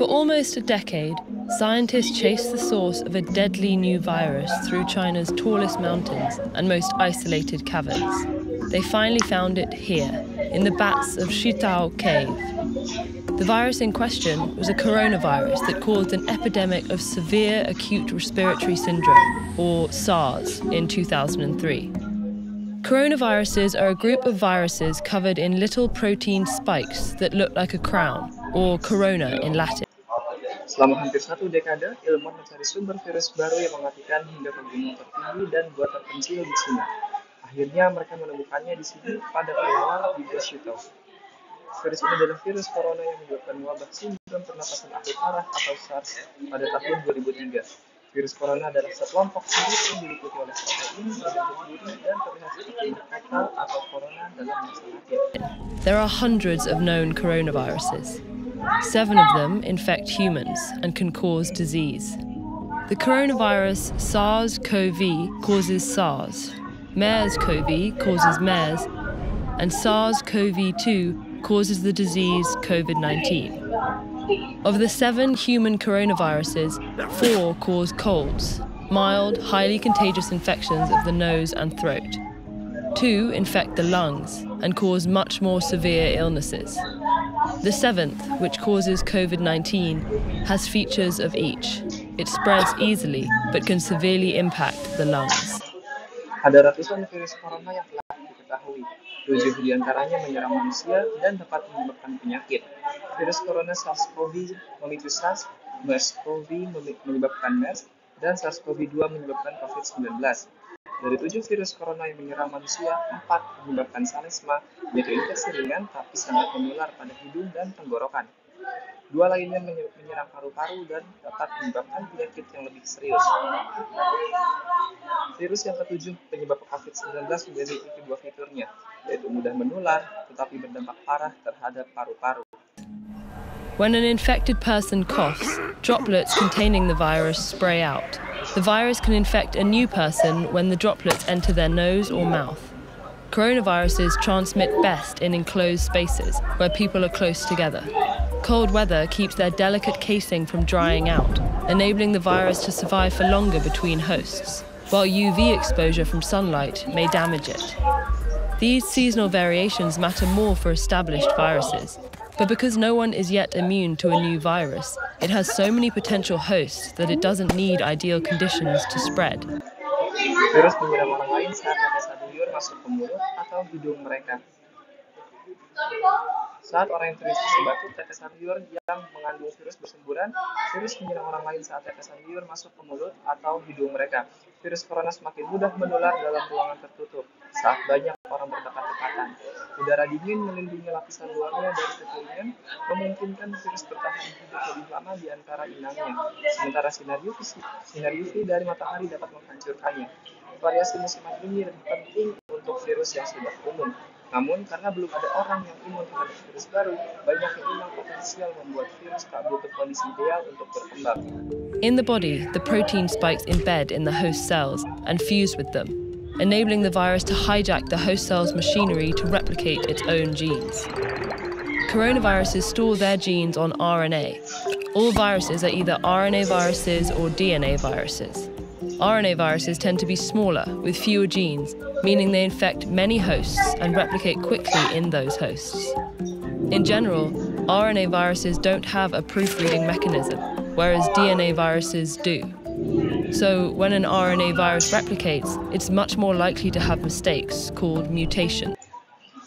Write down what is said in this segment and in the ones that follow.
For almost a decade, scientists chased the source of a deadly new virus through China's tallest mountains and most isolated caverns. They finally found it here, in the bats of Shitao Cave. The virus in question was a coronavirus that caused an epidemic of severe acute respiratory syndrome, or SARS, in 2003. Coronaviruses are a group of viruses covered in little protein spikes that look like a crown, or corona in Latin. Selama hampir 1 dekade, ilmuwan mencari sumber virus baru yang mematikan hingga ke gunung tertinggi dan gua terpencil di Cina. Akhirnya mereka menemukannya di sini pada awal di Shitao. Virus ini adalah virus corona yang menyebabkan wabah sindrom pernapasan akut parah atau SARS pada tahun 2003. Virus corona adalah sekelompok virus yang diliputi oleh protein berbentuk duri dan terlihat seperti nektar atau corona dalam bahasa Latin. There are hundreds of known coronaviruses. 7 of them infect humans and can cause disease. The coronavirus SARS-CoV causes SARS, MERS-CoV causes MERS, and SARS-CoV-2 causes the disease COVID-19. Of the 7 human coronaviruses, 4 cause colds, mild, highly contagious infections of the nose and throat. 2 infect the lungs and cause much more severe illnesses. The 7th, which causes COVID-19, has features of each. It spreads easily, but can severely impact the lungs. Ada ratusan virus corona yang telah diketahui. 7 diantaranya menyerang manusia dan dapat menyebabkan penyakit. Virus corona SARS-CoV memicu SARS, MERS-CoV menyebabkan MERS, dan SARS-CoV-2 menyebabkan COVID-19. Dari 7 virus corona yang menyerang manusia, 4 menyebabkan salesma, yaitu infeksi ringan tapi sangat menular pada hidung dan tenggorokan. 2 lainnya menyerang paru-paru dan dapat menyebabkan penyakit yang lebih serius. Virus yang ke-7 penyebab COVID-19 memiliki kedua fiturnya, yaitu mudah menular tetapi berdampak parah terhadap paru-paru. When an infected person coughs, droplets containing the virus spray out. The virus can infect a new person when the droplets enter their nose or mouth. Coronaviruses transmit best in enclosed spaces where people are close together. Cold weather keeps their delicate casing from drying out, enabling the virus to survive for longer between hosts, while UV exposure from sunlight may damage it. These seasonal variations matter more for established viruses, but because no one is yet immune to a new virus, it has so many potential hosts that it doesn't need ideal conditions to spread. Virus menyerang orang lain saat tetesan liur masuk ke mulut atau hidung mereka. Saat orang yang terinfeksi batuk, tetesan liur yang mengandung virus bersemburan, virus menyerang orang lain saat tetesan liur masuk ke mulut atau hidung mereka. Virus corona semakin mudah menular dalam ruangan tertutup saat banyak orang berdekat-dekatan. Udara dingin melindungi lapisan luarnya dari kekeringan, memungkinkan virus bertahan hidup lebih lama di antara inangnya, sementara sinar UV dari matahari dapat menghancurkannya. Variasi musiman ini lebih penting untuk virus yang sudah umum. Namun, karena belum ada orang yang imun terhadap virus baru, banyak yang hilang potensial membuat virus tak butuh kondisi ideal untuk berkembang. In the body, the protein spikes embed in the host cells and fuse with them, enabling the virus to hijack the host cell's machinery to replicate its own genes. Coronaviruses store their genes on RNA. All viruses are either RNA viruses or DNA viruses. RNA viruses tend to be smaller, with fewer genes, meaning they infect many hosts and replicate quickly in those hosts. In general, RNA viruses don't have a proofreading mechanism, whereas DNA viruses do. So, when an RNA virus replicates, it's much more likely to have mistakes, called mutations.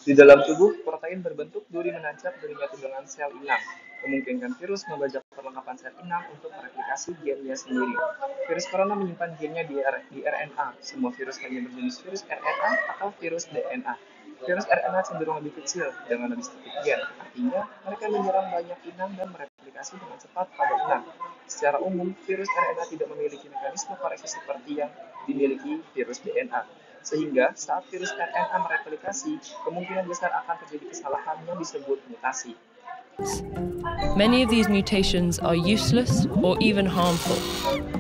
Di dalam tubuh, protein berbentuk duri menancap dari batu dengan sel inang, memungkinkan virus membajak perlengkapan sel inang untuk mereplikasi gennya sendiri. Virus corona menyimpan gennya di RNA. Semua virus hanya berjenis virus RNA atau virus DNA. Virus RNA cenderung lebih kecil dengan lebih sedikit gen. Artinya, mereka menyerang banyak inang dan mereplikasi dengan cepat pada inang. Secara umum, virus RNA tidak memiliki mekanisme koreksi seperti yang dimiliki virus DNA. Sehingga saat virus RNA mereplikasi, kemungkinan besar akan terjadi kesalahan yang disebut mutasi. Many of these mutations are useless or even harmful,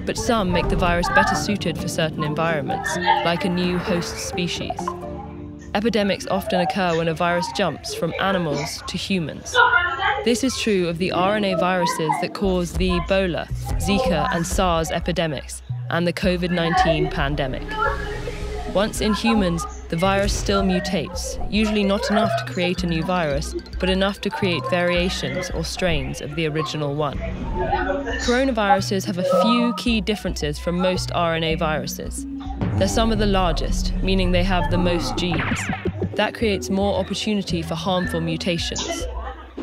but some make the virus better suited for certain environments, like a new host species. Epidemics often occur when a virus jumps from animals to humans. This is true of the RNA viruses that cause the Ebola, Zika, and SARS epidemics, and the COVID-19 pandemic. Once in humans, the virus still mutates, usually not enough to create a new virus, but enough to create variations or strains of the original one. Coronaviruses have a few key differences from most RNA viruses. They're some of the largest, meaning they have the most genes. That creates more opportunity for harmful mutations.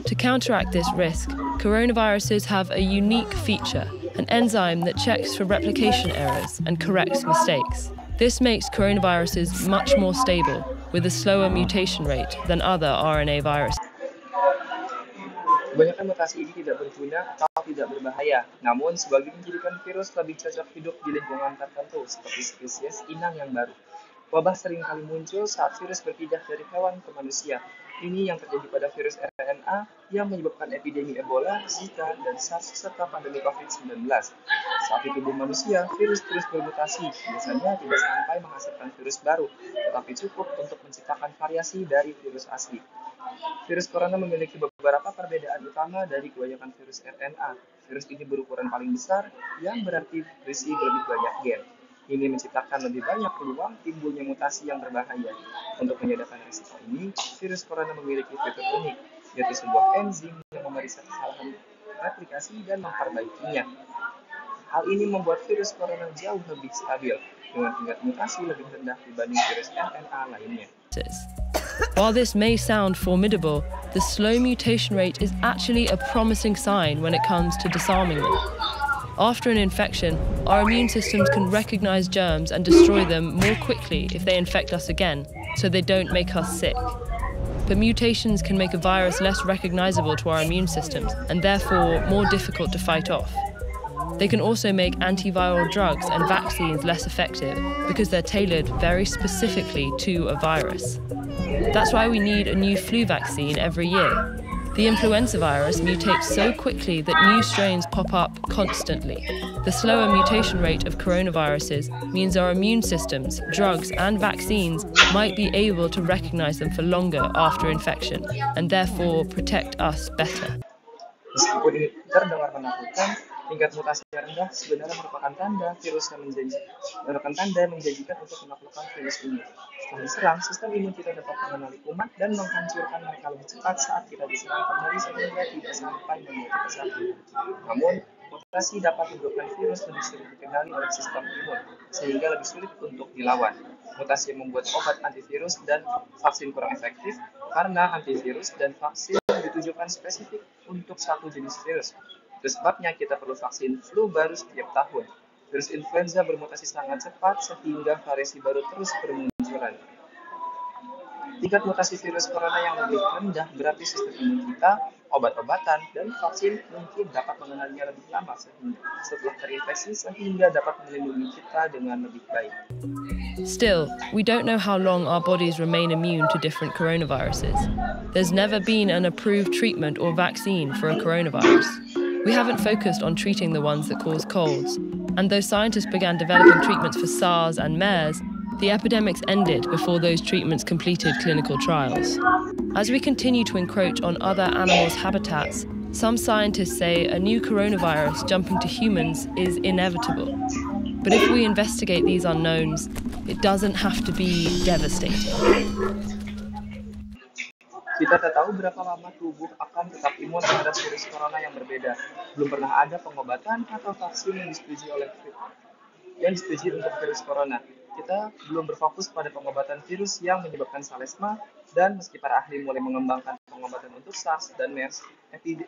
To counteract this risk, coronaviruses have a unique feature, an enzyme that checks for replication errors and corrects mistakes. This makes coronaviruses much more stable, with a slower mutation rate than other RNA viruses. Kebanyakan mutasi ini tidak berguna atau tidak berbahaya, namun sebagian menjadikan virus lebih cocok hidup di lingkungan tertentu, seperti spesies inang yang baru. Wabah sering kali muncul saat virus berpindah dari hewan ke manusia. Ini yang terjadi pada virus RNA yang menyebabkan epidemi Ebola, Zika, dan SARS serta pandemi COVID-19. Saat di tubuh manusia, virus terus bermutasi, biasanya tidak sampai menghasilkan virus baru, tetapi cukup untuk menciptakan variasi dari virus asli. Virus corona memiliki beberapa perbedaan utama dari kebanyakan virus RNA. Virus ini berukuran paling besar, yang berarti berisi lebih banyak gen. Ini menciptakan lebih banyak peluang timbulnya mutasi yang berbahaya. Untuk menyediakan risiko ini, virus corona memiliki fitur unik, yaitu sebuah enzim yang memeriksa kesalahan replikasi dan memperbaikinya. Hal ini membuat virus corona jauh lebih stabil, dengan tingkat mutasi lebih rendah dibanding virus RNA lainnya. While this may sound formidable, the slow mutation rate is actually a promising sign when it comes to disarming them. After an infection, our immune systems can recognize germs and destroy them more quickly if they infect us again, so they don't make us sick. But mutations can make a virus less recognizable to our immune systems and therefore more difficult to fight off. They can also make antiviral drugs and vaccines less effective because they're tailored very specifically to a virus. That's why we need a new flu vaccine every year. The influenza virus mutates so quickly that new strains pop up constantly. The slower mutation rate of coronaviruses means our immune systems, drugs, and vaccines might be able to recognize them for longer after infection and therefore protect us better. Meskipun ini terdengar menakutkan, tingkat mutasi yang rendah sebenarnya merupakan tanda menjanjikan untuk menaklukkan virus ini. Setelah diserang, sistem imun kita dapat mengenali kuman dan menghancurkan mereka lebih cepat saat kita diserang kembali sehingga tidak sampai membuat kita sakit. Namun, mutasi dapat menyebabkan virus lebih sulit dikenali oleh sistem imun, sehingga lebih sulit untuk dilawan. Mutasi yang membuat obat antivirus dan vaksin kurang efektif karena antivirus dan vaksin ditujukan spesifik untuk satu jenis virus. Itu sebabnya kita perlu vaksin flu baru setiap tahun. Virus influenza bermutasi sangat cepat sehingga variasi baru terus bermunculan. Tingkat mutasi virus corona yang lebih rendah berarti sistem imun kita, obat-obatan, dan vaksin mungkin dapat mengenalinya lebih lama setelah terinfeksi sehingga dapat melindungi kita dengan lebih baik. Still, we don't know how long our bodies remain immune to different coronaviruses. There's never been an approved treatment or vaccine for a coronavirus. We haven't focused on treating the ones that cause colds. And though scientists began developing treatments for SARS and MERS, the epidemics ended before those treatments completed clinical trials. As we continue to encroach on other animals' habitats, some scientists say a new coronavirus jumping to humans is inevitable. But if we investigate these unknowns, it doesn't have to be devastating. Kita tak tahu berapa lama tubuh akan tetap imun terhadap virus corona yang berbeda. Belum pernah ada pengobatan atau vaksin yang disetujui untuk virus corona. Kita belum berfokus pada pengobatan virus yang menyebabkan salesma, dan meski para ahli mulai mengembangkan pengobatan untuk SARS dan MERS,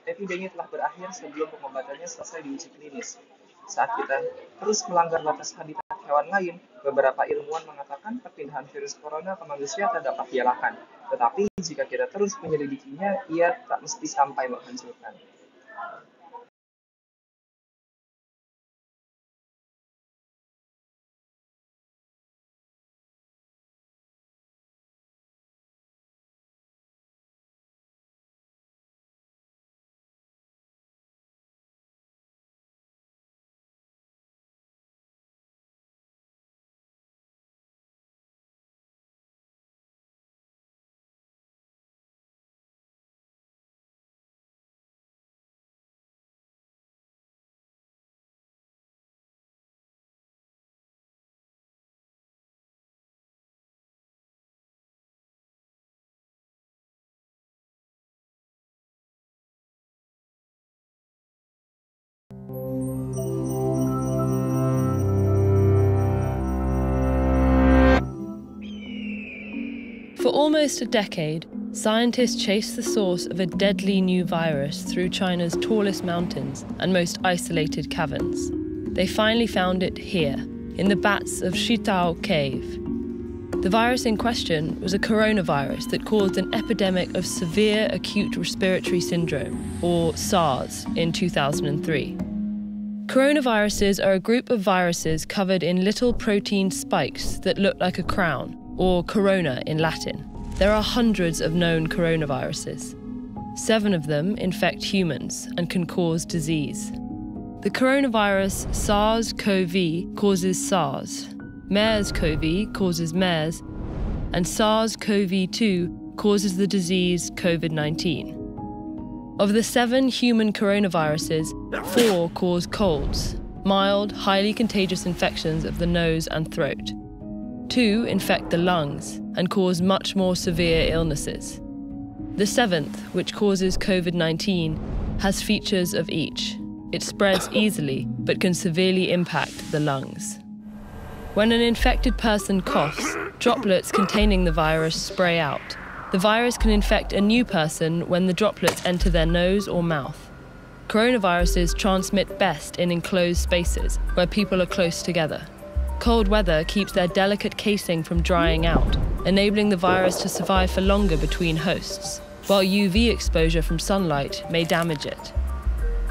epidemi telah berakhir sebelum pengobatannya selesai diuji klinis. Saat kita terus melanggar batas habitat hewan lain, beberapa ilmuwan mengatakan perpindahan virus corona ke manusia tak dapat dielakkan. Tetapi jika kita terus menyelidikinya, ia tak mesti sampai menghancurkan. For almost a decade, scientists chased the source of a deadly new virus through China's tallest mountains and most isolated caverns. They finally found it here, in the bats of Shitao Cave. The virus in question was a coronavirus that caused an epidemic of severe acute respiratory syndrome, or SARS, in 2003. Coronaviruses are a group of viruses covered in little protein spikes that look like a crown, or corona in Latin. There are hundreds of known coronaviruses. 7 of them infect humans and can cause disease. The coronavirus SARS-CoV causes SARS, MERS-CoV causes MERS, and SARS-CoV-2 causes the disease COVID-19. Of the 7 human coronaviruses, 4 cause colds, mild, highly contagious infections of the nose and throat. 2 infect the lungs and cause much more severe illnesses. The 7th, which causes COVID-19, has features of each. It spreads easily, but can severely impact the lungs. When an infected person coughs, droplets containing the virus spray out. The virus can infect a new person when the droplets enter their nose or mouth. Coronaviruses transmit best in enclosed spaces where people are close together. Cold weather keeps their delicate casing from drying out, enabling the virus to survive for longer between hosts, while UV exposure from sunlight may damage it.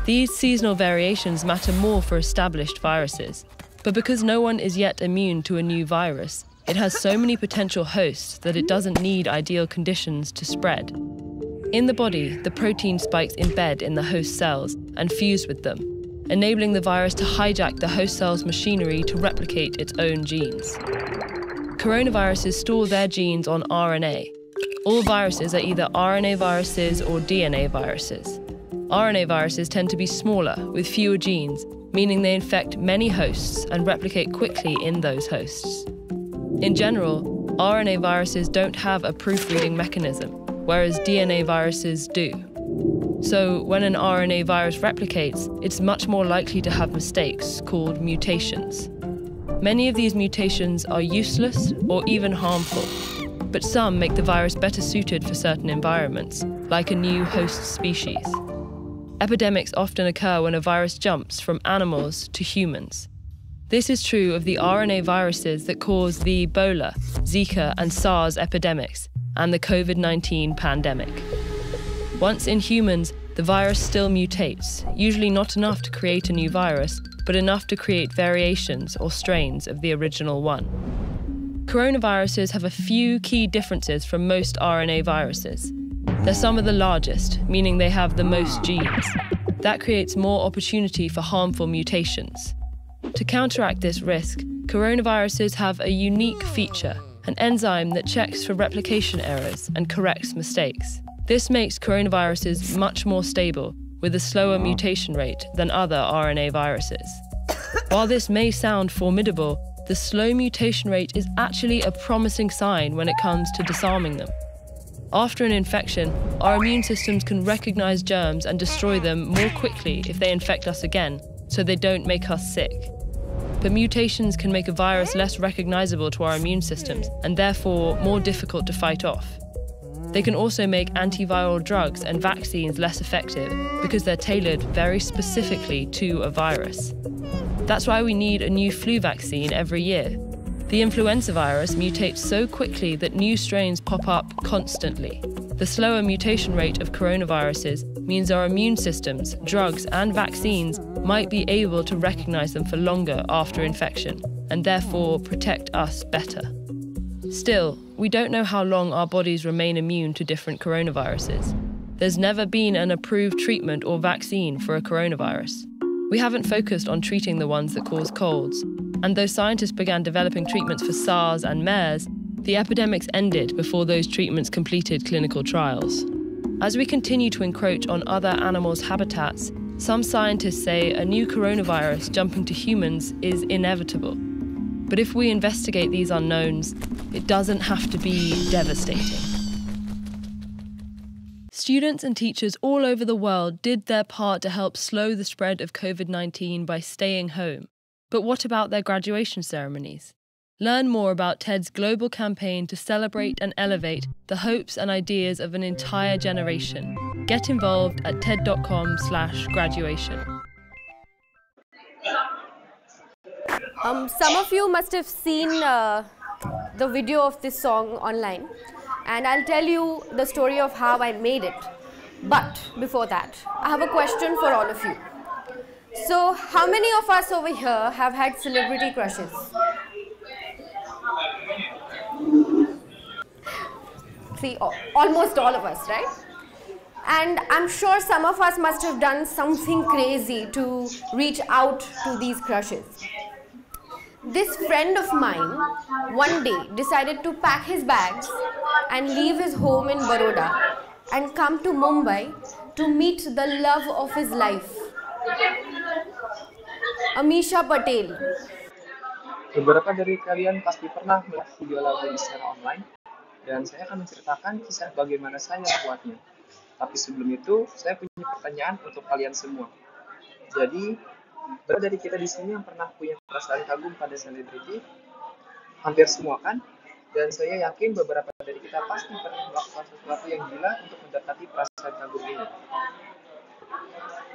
These seasonal variations matter more for established viruses, but because no one is yet immune to a new virus, it has so many potential hosts that it doesn't need ideal conditions to spread. In the body, the protein spikes embed in the host cells and fuse with them, enabling the virus to hijack the host cell's machinery to replicate its own genes. Coronaviruses store their genes on RNA. All viruses are either RNA viruses or DNA viruses. RNA viruses tend to be smaller, with fewer genes, meaning they infect many hosts and replicate quickly in those hosts. In general, RNA viruses don't have a proofreading mechanism, whereas DNA viruses do. So when an RNA virus replicates, it's much more likely to have mistakes, called mutations. Many of these mutations are useless or even harmful, but some make the virus better suited for certain environments, like a new host species. Epidemics often occur when a virus jumps from animals to humans. This is true of the RNA viruses that cause the Ebola, Zika, and SARS epidemics, and the COVID-19 pandemic. Once in humans, the virus still mutates, usually not enough to create a new virus, but enough to create variations or strains of the original one. Coronaviruses have a few key differences from most RNA viruses. They're some of the largest, meaning they have the most genes. That creates more opportunity for harmful mutations. To counteract this risk, coronaviruses have a unique feature, an enzyme that checks for replication errors and corrects mistakes. This makes coronaviruses much more stable, with a slower mutation rate than other RNA viruses. While this may sound formidable, the slow mutation rate is actually a promising sign when it comes to disarming them. After an infection, our immune systems can recognize germs and destroy them more quickly if they infect us again, so they don't make us sick. But mutations can make a virus less recognizable to our immune systems, and therefore more difficult to fight off. They can also make antiviral drugs and vaccines less effective because they're tailored very specifically to a virus. That's why we need a new flu vaccine every year. The influenza virus mutates so quickly that new strains pop up constantly. The slower mutation rate of coronaviruses means our immune systems, drugs, and vaccines might be able to recognize them for longer after infection, and therefore protect us better. Still, we don't know how long our bodies remain immune to different coronaviruses. There's never been an approved treatment or vaccine for a coronavirus. We haven't focused on treating the ones that cause colds, and though scientists began developing treatments for SARS and MERS, the epidemics ended before those treatments completed clinical trials. As we continue to encroach on other animals' habitats, some scientists say a new coronavirus jumping to humans is inevitable. But if we investigate these unknowns, it doesn't have to be devastating. Students and teachers all over the world did their part to help slow the spread of COVID-19 by staying home. But what about their graduation ceremonies? Learn more about TED's global campaign to celebrate and elevate the hopes and ideas of an entire generation. Get involved at ted.com/graduation. Some of you must have seen the video of this song online, and I'll tell you the story of how I made it. But before that, I have a question for all of you. So, how many of us over here have had celebrity crushes? See, almost all of us, right? And I'm sure some of us must have done something crazy to reach out to these crushes. This friend of mine one day decided to pack his bags and leave his home in Baroda and come to Mumbai to meet the love of his life, Amisha Patel. Beberapa dari kalian pasti pernah melihat video lagu ini secara online, dan saya akan menceritakan kisah bagaimana saya membuatnya. Tapi sebelum itu, saya punya pertanyaan untuk kalian semua. Jadi, berapa dari kita di sini yang pernah punya perasaan kagum pada selebriti? Hampir semua kan? Dan saya yakin beberapa dari kita pasti pernah melakukan sesuatu yang gila untuk mendekati perasaan kagum ini.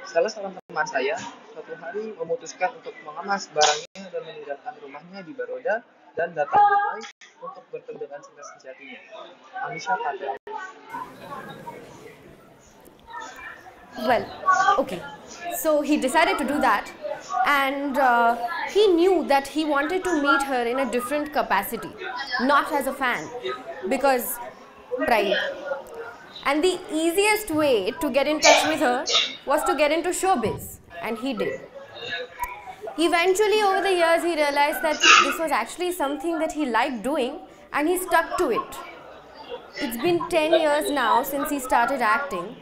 Salah seorang teman saya suatu hari memutuskan untuk mengemas barangnya dan meninggalkan rumahnya di Baroda dan datang ke Mumbai untuk bertemu dengan cinta sejatinya, Amisha Patel. Well, okay. So he decided to do that, and he knew that he wanted to meet her in a different capacity, not as a fan, because pride. And the easiest way to get in touch with her was to get into showbiz, and he did. Eventually, over the years, he realized that this was actually something that he liked doing, and he stuck to it. It's been 10 years now since he started acting,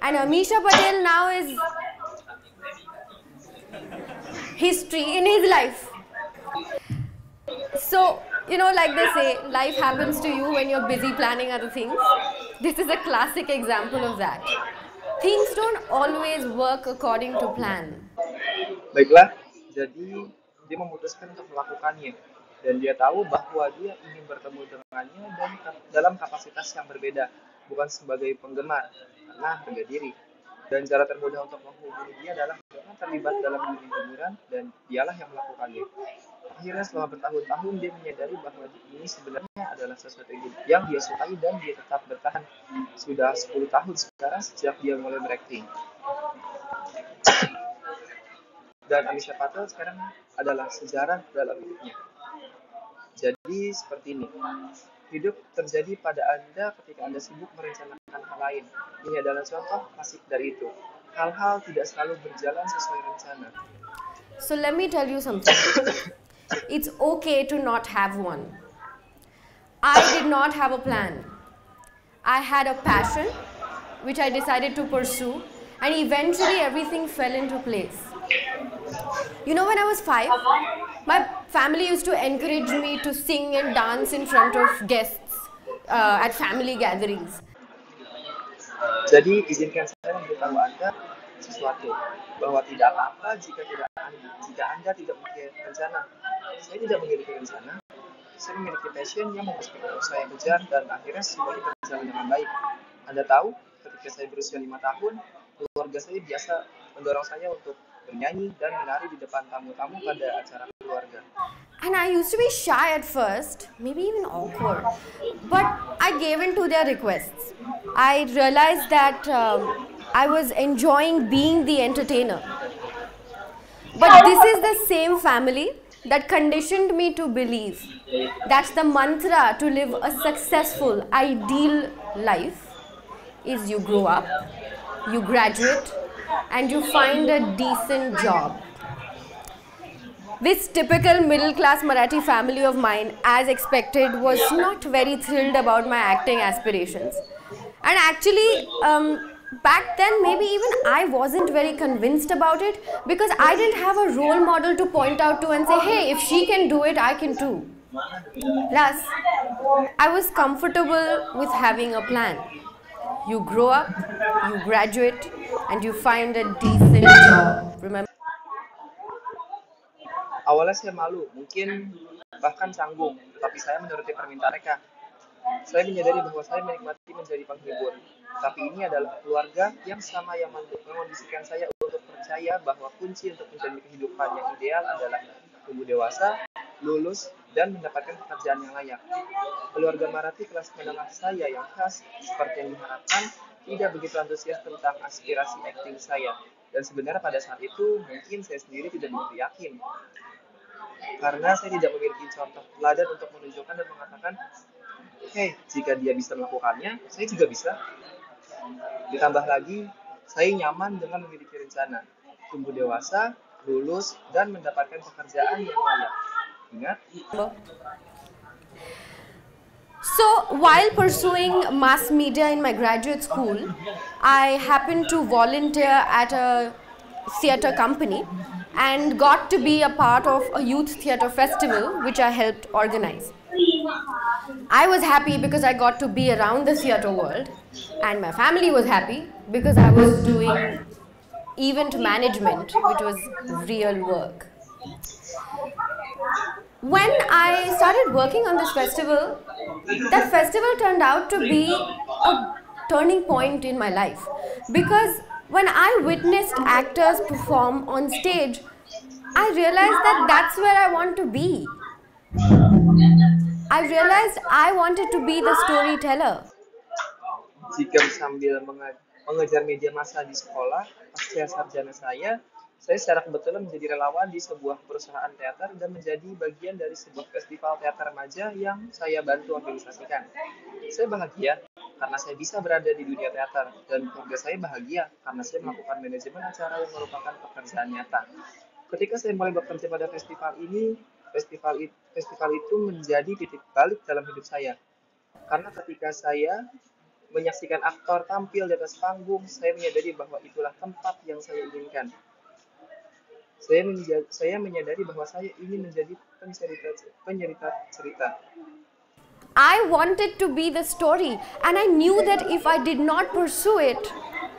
and Amisha Patel now is history in his life. So, you know, like they say, life happens to you when you're busy planning other things. This is a classic example of that. Things don't always work according to plan. Baiklah, jadi dia memutuskan untuk melakukannya. Dan dia tahu bahwa dia ingin bertemu dengannya dan dalam kapasitas yang berbeda, bukan sebagai penggemar, karena harga diri. Dan cara termudah untuk menghubungi dia adalah dengan terlibat dalam dunia hiburan, dan dialah yang melakukannya. Akhirnya setelah bertahun-tahun dia menyadari bahwa ini sebenarnya adalah sesuatu yang dia sukai, dan dia tetap bertahan sudah 10 tahun sekarang sejak dia mulai berakting. Dan Amisha Patel sekarang adalah sejarah dalam hidupnya. Jadi seperti ini, hidup terjadi pada Anda ketika Anda sibuk merencanakan hal lain. Ini adalah contoh klasik dari itu. Hal-hal tidak selalu berjalan sesuai rencana. So let me tell you something. It's okay to not have one. I did not have a plan. I had a passion which I decided to pursue, and eventually everything fell into place. You know, when I was 5, my family used to encourage me to sing and dance in front of guests at family gatherings. Jadi izinkan saya memberitahu Anda sesuatu, bahwa tidak apa-apa jika Anda tidak memiliki rencana. Saya tidak memiliki rencana. Saya memiliki passion yang membuat saya kejar, dan akhirnya semuanya berjalan dengan baik. Anda tahu, ketika saya berusia 5 tahun, keluarga saya biasa mendorong saya untuk bernyanyi dan menari di depan tamu-tamu pada acara keluarga. And I used to be shy at first, maybe even awkward, but I gave in to their requests. I realized that I was enjoying being the entertainer. But this is the same family that conditioned me to believe that the mantra to live a successful, ideal life is you grow up, you graduate, and you find a decent job. This typical middle-class Marathi family of mine, as expected, was not very thrilled about my acting aspirations. And actually, back then, maybe even I wasn't very convinced about it, because I didn't have a role model to point out to and say, hey, if she can do it, I can too. Plus, I was comfortable with having a plan. You grow up, you graduate, and you find a decent job. Remember? Awalnya saya malu, mungkin bahkan canggung, tetapi saya menuruti permintaan mereka. Saya menyadari bahwa saya menikmati menjadi penghibur. Tapi ini adalah keluarga yang sama yang mengondisikan saya untuk percaya bahwa kunci untuk menjadi kehidupan yang ideal adalah tumbuh dewasa, lulus, dan mendapatkan pekerjaan yang layak. Keluarga Marathi kelas menengah saya yang khas, seperti yang diharapkan, tidak begitu antusias tentang aspirasi akting saya. Dan sebenarnya pada saat itu, mungkin saya sendiri tidak begitu yakin. Karena saya tidak memiliki contoh teladan untuk menunjukkan dan mengatakan, hey, jika dia bisa melakukannya, saya juga bisa. Ditambah lagi, saya nyaman dengan memiliki rencana, tumbuh dewasa, lulus, dan mendapatkan pekerjaan yang layak. Ingat? So, while pursuing mass media in my graduate school, I happened to volunteer at a theatre company and got to be a part of a youth theatre festival which I helped organize. I was happy because I got to be around the theatre world, and my family was happy because I was doing event management, which was real work. When I started working on this festival, that festival turned out to be a turning point in my life, because when I witnessed actors perform on stage, I realized that that's where I want to be. I realized I wanted to be the storyteller. Jika sambil mengejar media massa di sekolah, pasca sarjana saya secara kebetulan menjadi relawan di sebuah perusahaan teater dan menjadi bagian dari sebuah festival teater remaja yang saya bantu organisasikan. Saya bahagia karena saya bisa berada di dunia teater, dan keluarga saya bahagia karena saya melakukan manajemen acara yang merupakan pekerjaan nyata. Ketika saya mulai bekerja pada festival ini, festival itu menjadi titik balik dalam hidup saya. Karena ketika saya menyaksikan aktor tampil di atas panggung, saya menyadari bahwa itulah tempat yang saya inginkan. Saya menyadari bahwa saya ingin menjadi penyerita cerita. I wanted to be the story, and I knew that if I did not pursue it,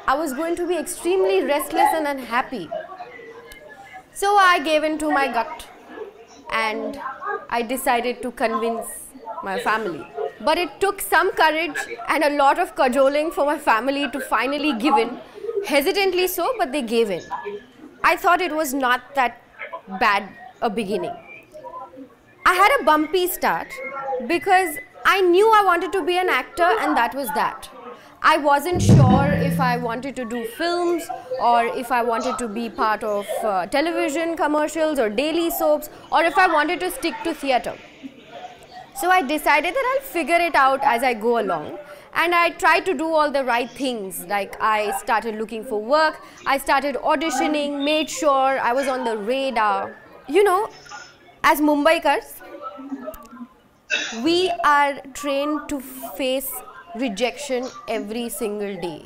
I was going to be extremely restless and unhappy. So I gave in to my gut, and I decided to convince my family. But it took some courage and a lot of cajoling for my family to finally give in. Hesitantly so, but they gave in. I thought it was not that bad a beginning. I had a bumpy start because I knew I wanted to be an actor, and that was that. I wasn't sure if I wanted to do films or if I wanted to be part of television commercials or daily soaps, or if I wanted to stick to theatre. So I decided that I'll figure it out as I go along, and I tried to do all the right things. Like, I started looking for work, I started auditioning, made sure I was on the radar. You know, as Mumbaikars, we are trained to face rejection every single day.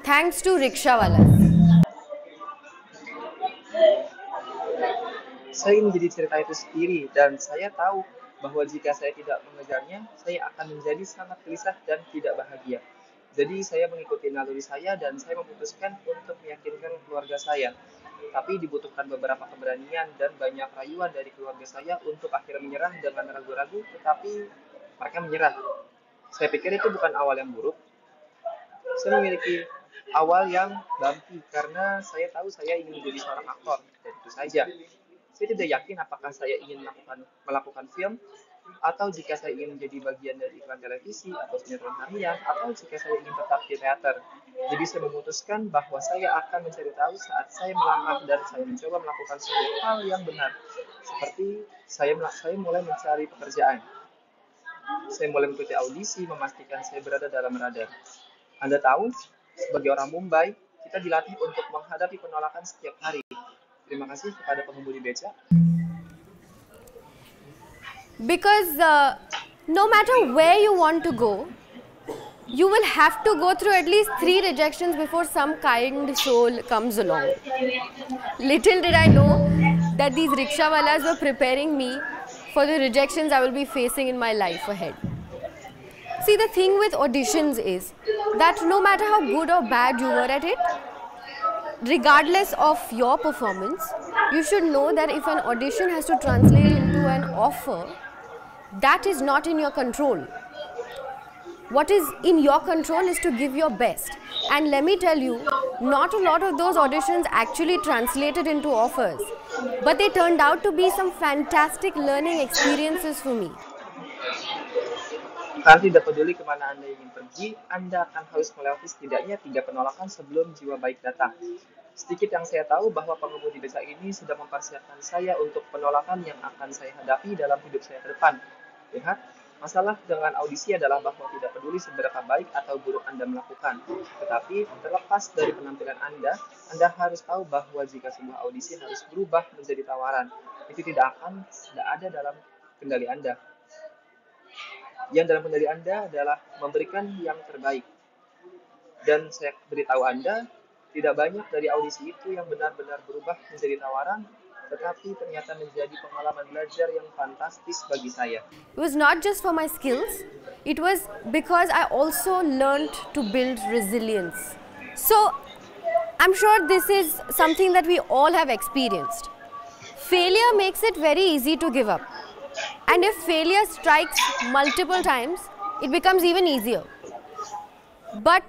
Thanks to rickshawalas. Saya ingin menjadi cerita itu sendiri, dan saya tahu bahwa jika saya tidak mengejarnya, saya akan menjadi sangat gelisah dan tidak bahagia. Jadi saya mengikuti naluri saya dan saya memutuskan untuk meyakinkan keluarga saya. Tapi dibutuhkan beberapa keberanian dan banyak rayuan dari keluarga saya untuk akhirnya menyerah dengan ragu-ragu, tetapi mereka menyerah. Saya pikir itu bukan awal yang buruk. Saya memiliki awal yang bumpy karena saya tahu saya ingin menjadi seorang aktor, dan itu saja. Saya tidak yakin apakah saya ingin melakukan film, atau jika saya ingin menjadi bagian dari iklan televisi atau sinetron harian, atau jika saya ingin tetap di teater. Jadi saya memutuskan bahwa saya akan mencari tahu saat saya melangkah dan saya mencoba melakukan sebuah hal yang benar. Seperti saya mulai mencari pekerjaan. Saya mulai mengikuti audisi, memastikan saya berada dalam radar. Anda tahu, sebagai orang Mumbai, kita dilatih untuk menghadapi penolakan setiap hari. Terima kasih kepada pengemudi beca. Because no matter where you want to go, you will have to go through at least 3 rejections before some kind soul comes along. Little did I know that these rickshawalas were preparing me for the rejections I will be facing in my life ahead. See, the thing with auditions is that no matter how good or bad you were at it, regardless of your performance, you should know that if an audition has to translate into an offer, that is not in your control. What is in your control is to give your best. And let me tell you, not a lot of those auditions actually translated into offers, but they turned out to be some fantastic learning experiences for me. Karena tidak peduli kemana Anda ingin pergi, Anda akan harus melewati setidaknya 3 penolakan sebelum jiwa baik datang. Sedikit yang saya tahu bahwa pengemudi beca ini sudah mempersiapkan saya untuk penolakan yang akan saya hadapi dalam hidup saya ke depan. Lihat, masalah dengan audisi adalah bahwa tidak peduli seberapa baik atau buruk Anda melakukan. Tetapi terlepas dari penampilan Anda harus tahu bahwa jika sebuah audisi harus berubah menjadi tawaran, itu tidak ada dalam kendali Anda. Yang dalam kendali Anda adalah memberikan yang terbaik. Dan saya beritahu Anda, tidak banyak dari audisi itu yang benar-benar berubah menjadi tawaran, tetapi ternyata menjadi pengalaman belajar yang fantastis bagi saya. It was not just for my skills, it was because I also learned to build resilience. So, I'm sure this is something that we all have experienced. Failure makes it very easy to give up. And if failure strikes multiple times, it becomes even easier. But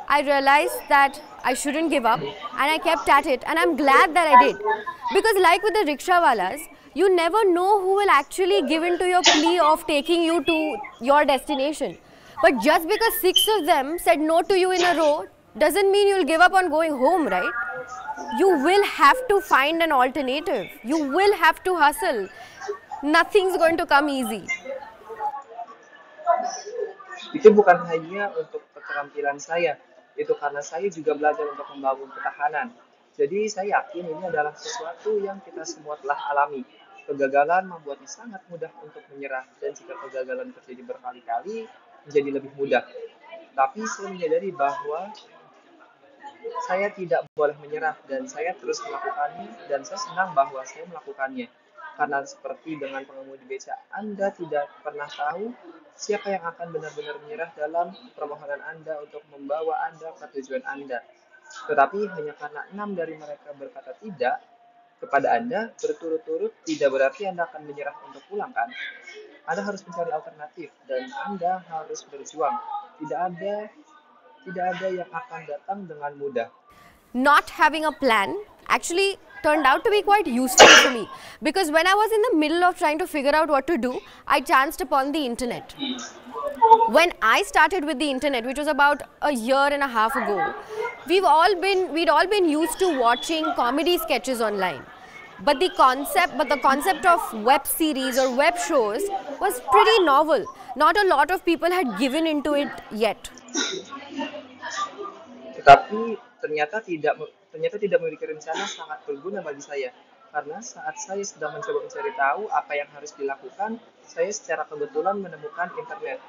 I realized that I shouldn't give up, and I kept at it, and I'm glad that I did. Because like with the rickshawalas, you never know who will actually give in to your plea of taking you to your destination. But just because 6 of them said no to you in a row, doesn't mean you'll give up on going home, right? You will have to find an alternative. You will have to hustle. Nothing's going to come easy. Itu bukan hanya untuk keterampilan saya, itu karena saya juga belajar untuk membangun ketahanan. Jadi saya yakin ini adalah sesuatu yang kita semua telah alami. Kegagalan membuatnya sangat mudah untuk menyerah, dan jika kegagalan terjadi berkali-kali, menjadi lebih mudah. Tapi saya menyadari bahwa saya tidak boleh menyerah, dan saya terus melakukannya, dan saya senang bahwa saya melakukannya. Karena seperti dengan pengemudi beca, Anda tidak pernah tahu siapa yang akan benar-benar menyerah dalam permohonan Anda untuk membawa Anda ke tujuan Anda. Tetapi hanya karena 6 dari mereka berkata tidak kepada Anda berturut-turut, tidak berarti Anda akan menyerah untuk pulang, kan? Anda harus mencari alternatif, dan Anda harus berjuang. Tidak ada yang akan datang dengan mudah. Not having a plan actually turned out to be quite useful for me, because when I was in the middle of trying to figure out what to do, I chanced upon the internet. When I started with the internet, which was about a year and a half ago, we'd all been used to watching comedy sketches online. But the concept of web series or web shows was pretty novel. Not a lot of people had given into it yet. Tetapi ternyata tidak memiliki rencana sangat berguna bagi saya. Karena saat saya sedang mencoba mencari tahu apa yang harus dilakukan, saya secara kebetulan menemukan internet.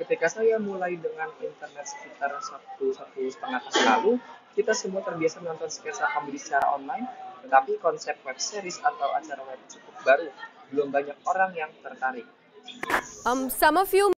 Ketika saya mulai dengan internet sekitar 1,5 tahun lalu, kita semua terbiasa menonton sketsa komedi secara online, tetapi konsep web series atau acara web cukup baru. Belum banyak orang yang tertarik. Some of you